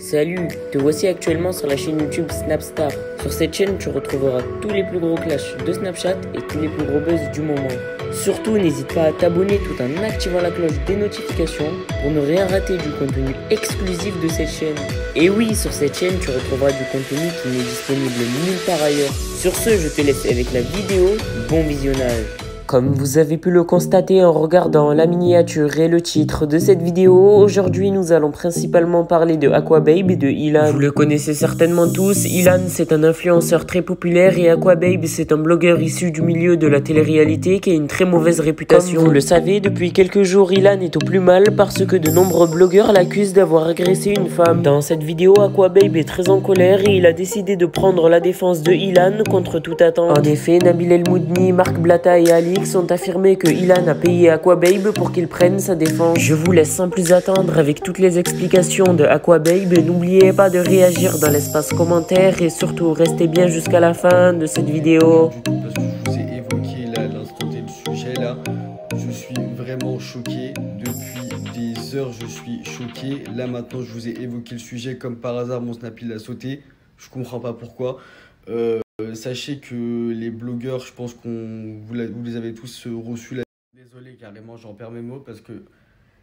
Salut, te voici actuellement sur la chaîne YouTube Snapstar. Sur cette chaîne, tu retrouveras tous les plus gros clashs de Snapchat et tous les plus gros buzz du moment. Surtout, n'hésite pas à t'abonner tout en activant la cloche des notifications pour ne rien rater du contenu exclusif de cette chaîne. Et oui, sur cette chaîne, tu retrouveras du contenu qui n'est disponible nulle part ailleurs. Sur ce, je te laisse avec la vidéo. Bon visionnage. Comme vous avez pu le constater en regardant la miniature et le titre de cette vidéo, aujourd'hui nous allons principalement parler de Aquababe et de Ilan. Vous le connaissez certainement tous, Ilan c'est un influenceur très populaire et Aquababe c'est un blogueur issu du milieu de la télé-réalité qui a une très mauvaise réputation. Comme vous le savez, depuis quelques jours Ilan est au plus mal parce que de nombreux blogueurs l'accusent d'avoir agressé une femme. Dans cette vidéo, Aquababe est très en colère et il a décidé de prendre la défense de Ilan contre toute attente. En effet, Nabil El Moudni, Marc Blatta et Ali ont affirmé que Ilan a payé Aquababe pour qu'il prenne sa défense. Je vous laisse sans plus attendre avec toutes les explications de Aquababe. N'oubliez pas de réagir dans l'espace commentaire et surtout restez bien jusqu'à la fin de cette vidéo. Parce que je vous ai évoqué là l'instant T le sujet là, je suis vraiment choqué. Depuis des heures je suis choqué. Là maintenant je vous ai évoqué le sujet, comme par hasard mon Snap il a sauté. Je comprends pas pourquoi. Sachez que les blogueurs, je pense vous les avez tous reçus là. Désolé, carrément, j'en perds mes mots parce que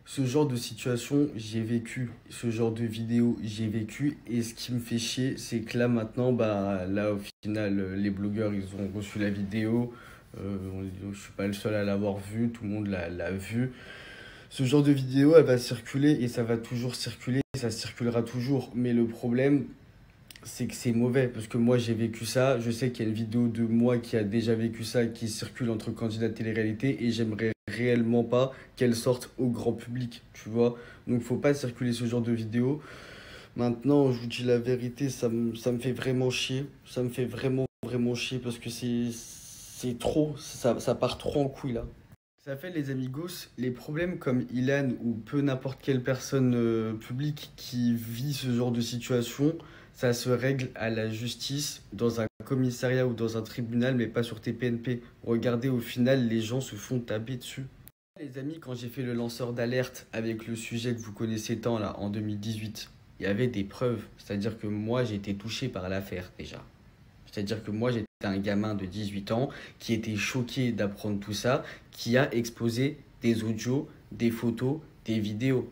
ce genre de situation, j'ai vécu. Ce genre de vidéo, j'ai vécu. Et ce qui me fait chier, c'est que là maintenant, là au final, les blogueurs, ils ont reçu la vidéo. Je suis pas le seul à l'avoir vu, tout le monde l'a vu. Ce genre de vidéo, elle va circuler et ça va toujours circuler. Ça circulera toujours. Mais le problème, c'est que c'est mauvais, parce que moi j'ai vécu ça, je sais qu'il y a une vidéo de moi qui a déjà vécu ça, qui circule entre candidats de télé-réalité, et j'aimerais réellement pas qu'elle sorte au grand public, tu vois. Donc faut pas circuler ce genre de vidéo. Maintenant, je vous dis la vérité, ça me fait vraiment chier, ça me fait vraiment chier, parce que c'est trop, ça part trop en couille là. Ça fait les amigos, les problèmes comme Ilan ou peu n'importe quelle personne publique qui vit ce genre de situation, ça se règle à la justice, dans un commissariat ou dans un tribunal, mais pas sur TPNP. Regardez, au final, les gens se font taper dessus. Les amis, quand j'ai fait le lanceur d'alerte avec le sujet que vous connaissez tant là, en 2018, il y avait des preuves. C'est-à-dire que moi, j'ai été touché par l'affaire déjà. C'est-à-dire que moi, j'étais un gamin de 18 ans qui était choqué d'apprendre tout ça, qui a exposé des audios, des photos, des vidéos.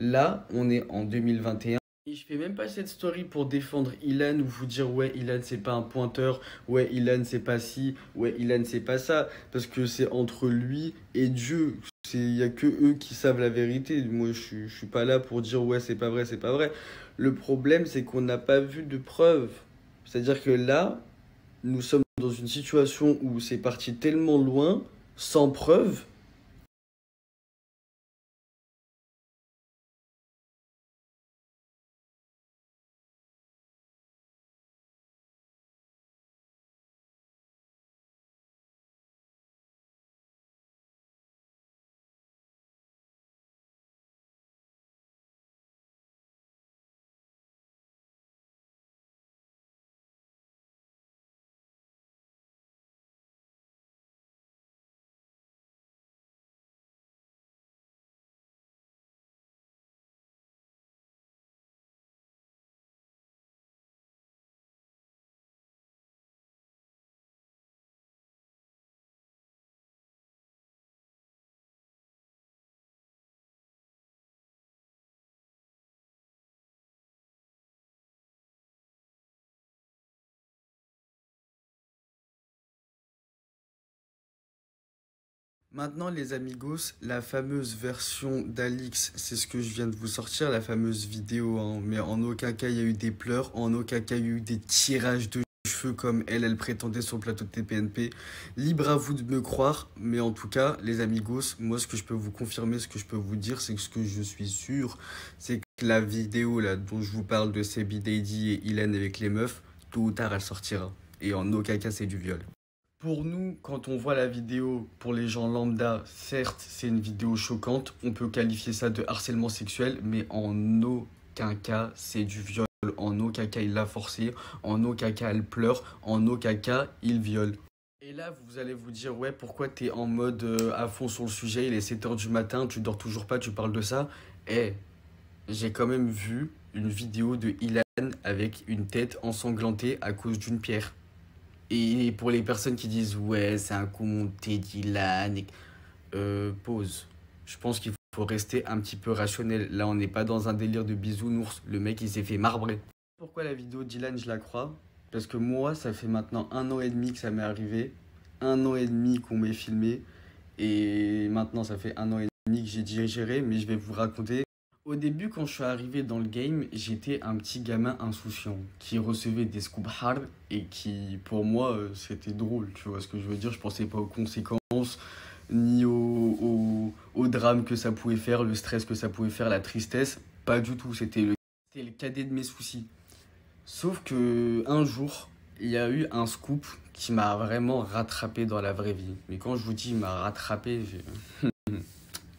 Là, on est en 2021. Et je fais même pas cette story pour défendre Ilan ou vous dire ouais Ilan c'est pas un pointeur, ouais Ilan c'est pas ci, ouais Ilan c'est pas ça, parce que c'est entre lui et Dieu. Il y a que eux qui savent la vérité. Moi je suis pas là pour dire ouais c'est pas vrai, c'est pas vrai. Le problème c'est qu'on n'a pas vu de preuves. C'est-à-dire que là, nous sommes dans une situation où c'est parti tellement loin, sans preuve. Maintenant les amigos, la fameuse version d'Alix, c'est ce que je viens de vous sortir, la fameuse vidéo, hein. Mais en aucun cas il y a eu des pleurs, en aucun cas il y a eu des tirages de cheveux comme elle prétendait sur le plateau de TPNP. Libre à vous de me croire, mais en tout cas les amigos, moi ce que je peux vous confirmer, ce que je peux vous dire, c'est que ce que je suis sûr, c'est que la vidéo là dont je vous parle de Sebi Daddy et Ilan avec les meufs, tôt ou tard elle sortira. Et en aucun cas c'est du viol. Pour nous, quand on voit la vidéo, pour les gens lambda, certes, c'est une vidéo choquante. On peut qualifier ça de harcèlement sexuel, mais en aucun cas, c'est du viol. En aucun cas, il l'a forcé. En aucun cas, elle pleure. En aucun cas, il viole. Et là, vous allez vous dire, ouais, pourquoi t'es en mode à fond sur le sujet, il est 7 h du matin, tu dors toujours pas, tu parles de ça. Eh, j'ai quand même vu une vidéo de Ilan avec une tête ensanglantée à cause d'une pierre. Et pour les personnes qui disent ouais, c'est un coup monté d'Ilan, pause. Je pense qu'il faut rester un petit peu rationnel. Là, on n'est pas dans un délire de bisounours. Le mec, il s'est fait marbrer. Pourquoi la vidéo d'Ilan, je la crois? Parce que moi, ça fait maintenant 1 an et demi que ça m'est arrivé. 1 an et demi qu'on m'ait filmé. Et maintenant, ça fait 1 an et demi que j'ai digéré, mais je vais vous raconter. Au début, quand je suis arrivé dans le game, j'étais un petit gamin insouciant qui recevait des scoops hard et qui, pour moi, c'était drôle. Tu vois ce que je veux dire? Je pensais pas aux conséquences, ni au drame que ça pouvait faire, le stress que ça pouvait faire, la tristesse. Pas du tout. C'était le cadet de mes soucis. Sauf que un jour, il y a eu un scoop qui m'a vraiment rattrapé dans la vraie vie. Mais quand je vous dis il m'a rattrapé,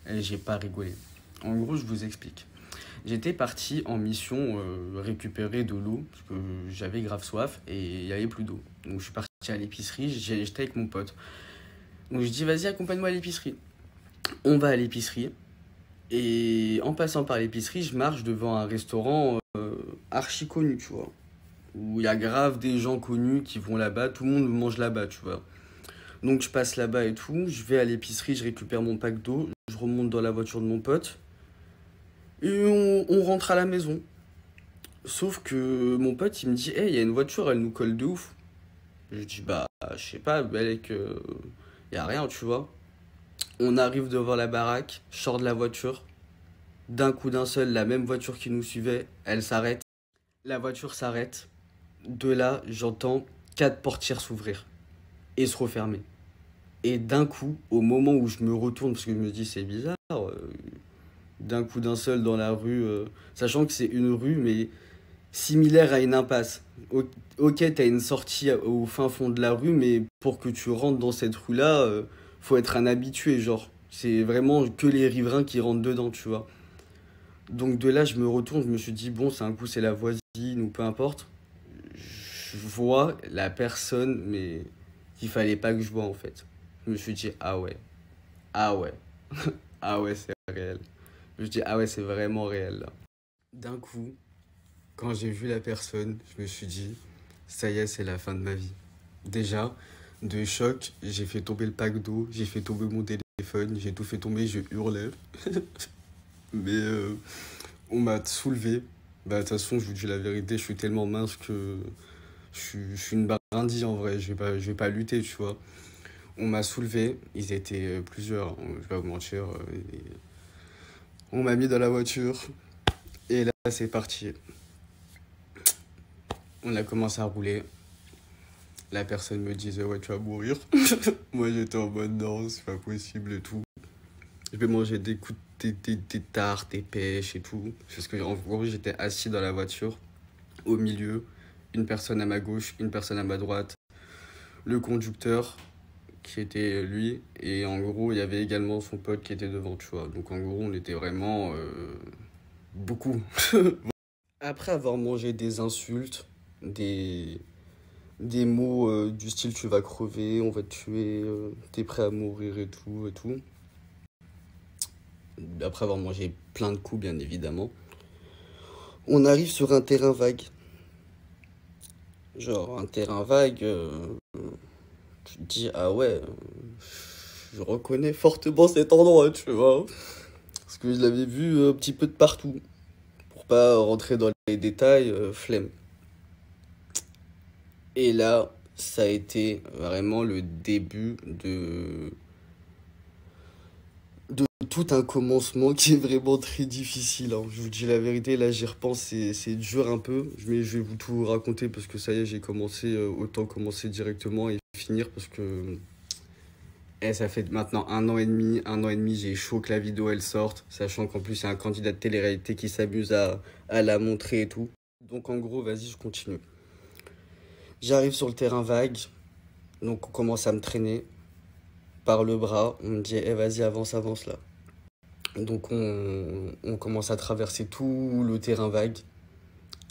j'ai pas rigolé. En gros, je vous explique. J'étais parti en mission récupérer de l'eau parce que j'avais grave soif et il n'y avait plus d'eau. Donc je suis parti à l'épicerie, j'étais avec mon pote. Donc je dis vas-y, accompagne-moi à l'épicerie. On va à l'épicerie et en passant par l'épicerie, je marche devant un restaurant archi connu, tu vois. Où il y a grave des gens connus qui vont là-bas, tout le monde mange là-bas, tu vois. Donc je passe là-bas et tout, je vais à l'épicerie, je récupère mon pack d'eau, je remonte dans la voiture de mon pote et on rentre à la maison. Sauf que mon pote il me dit hey, il y a une voiture, elle nous colle de ouf. Je dis bah je sais pas, mec, y a rien, tu vois. On arrive devant la baraque, je sors de la voiture. D'un coup d'un seul, la même voiture qui nous suivait, elle s'arrête. La voiture s'arrête. De là, j'entends 4 portières s'ouvrir et se refermer. Et d'un coup, au moment où je me retourne, parce que je me dis c'est bizarre, d'un coup d'un seul dans la rue, sachant que c'est une rue, mais similaire à une impasse. Ok, t'as une sortie au fin fond de la rue, mais pour que tu rentres dans cette rue-là, faut être un habitué, genre. C'est vraiment que les riverains qui rentrent dedans, tu vois. Donc de là, je me retourne, je me suis dit, bon, c'est un coup, c'est la voisine ou peu importe. Je vois la personne, mais qu'il fallait pas que je vois, en fait. Je me suis dit, ah ouais, ah ouais, ah ouais, c'est réel. Je me suis dit, ah ouais, c'est vraiment réel, là. D'un coup, quand j'ai vu la personne, je me suis dit, ça y est, c'est la fin de ma vie. Déjà, de choc, j'ai fait tomber le pack d'eau, j'ai fait tomber mon téléphone, j'ai tout fait tomber, je hurlais. Mais on m'a soulevé. Bah, de toute façon, je vous dis la vérité, je suis tellement mince que je suis une brindille en vrai, je vais pas lutter, tu vois. On m'a soulevé, ils étaient plusieurs, hein, je vais pas vous mentir. On m'a mis dans la voiture et là, c'est parti. On a commencé à rouler. La personne me disait, ouais, tu vas mourir. Moi, j'étais en mode, non, c'est pas possible et tout. Je vais manger des tartes, des pêches et tout. Parce que, en gros, j'étais assis dans la voiture, au milieu. Une personne à ma gauche, une personne à ma droite. Le conducteur, qui était lui. Et en gros, il y avait également son pote qui était devant, tu vois. Donc, en gros, on était vraiment beaucoup. Après avoir mangé des insultes, des mots du style tu vas crever, on va te tuer, t'es prêt à mourir et tout et tout. Après avoir mangé plein de coups, bien évidemment, on arrive sur un terrain vague. Genre un terrain vague, tu te dis ah ouais, je reconnais fortement cet endroit, tu vois. Parce que je l'avais vu un petit peu de partout. Pour pas rentrer dans les détails, flemme. Et là, ça a été vraiment le début de tout un commencement qui est vraiment très difficile, hein. Je vous dis la vérité, là j'y repense, c'est dur un peu. Mais je vais vous tout raconter parce que ça y est, j'ai commencé, autant commencer directement et finir parce que ça fait maintenant 1 an et demi, j'ai chaud que la vidéo elle sorte, sachant qu'en plus il y a un candidat de télé-réalité qui s'amuse à la montrer et tout. Donc en gros, vas-y, je continue. J'arrive sur le terrain vague, donc on commence à me traîner par le bras. On me dit, eh, vas-y, avance là. Donc on commence à traverser tout le terrain vague.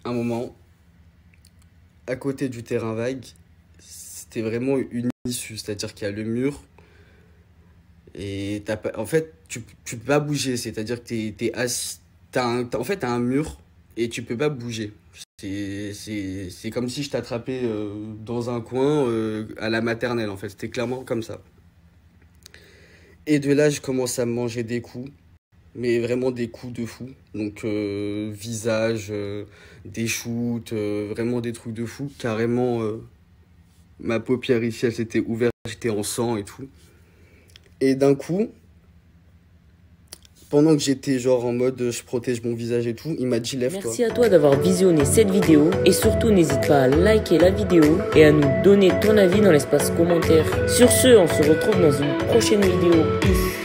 Un moment, à côté du terrain vague, c'était vraiment une issue, c'est-à-dire qu'il y a le mur. Et en fait, tu peux pas bouger, c'est-à-dire que t'es assis. En fait, t'as un mur et tu peux pas bouger. C'est comme si je t'attrapais dans un coin à la maternelle en fait, c'était clairement comme ça. Et de là, je commence à me manger des coups, mais vraiment des coups de fou. Donc visage, des shoots, vraiment des trucs de fou. Carrément, ma paupière ici, elle s'était ouverte, j'étais en sang et tout. Et d'un coup, pendant que j'étais genre en mode je protège mon visage et tout, il m'a dit lève-toi. Merci à toi d'avoir visionné cette vidéo et surtout n'hésite pas à liker la vidéo et à nous donner ton avis dans l'espace commentaire. Sur ce, on se retrouve dans une prochaine vidéo. Peace.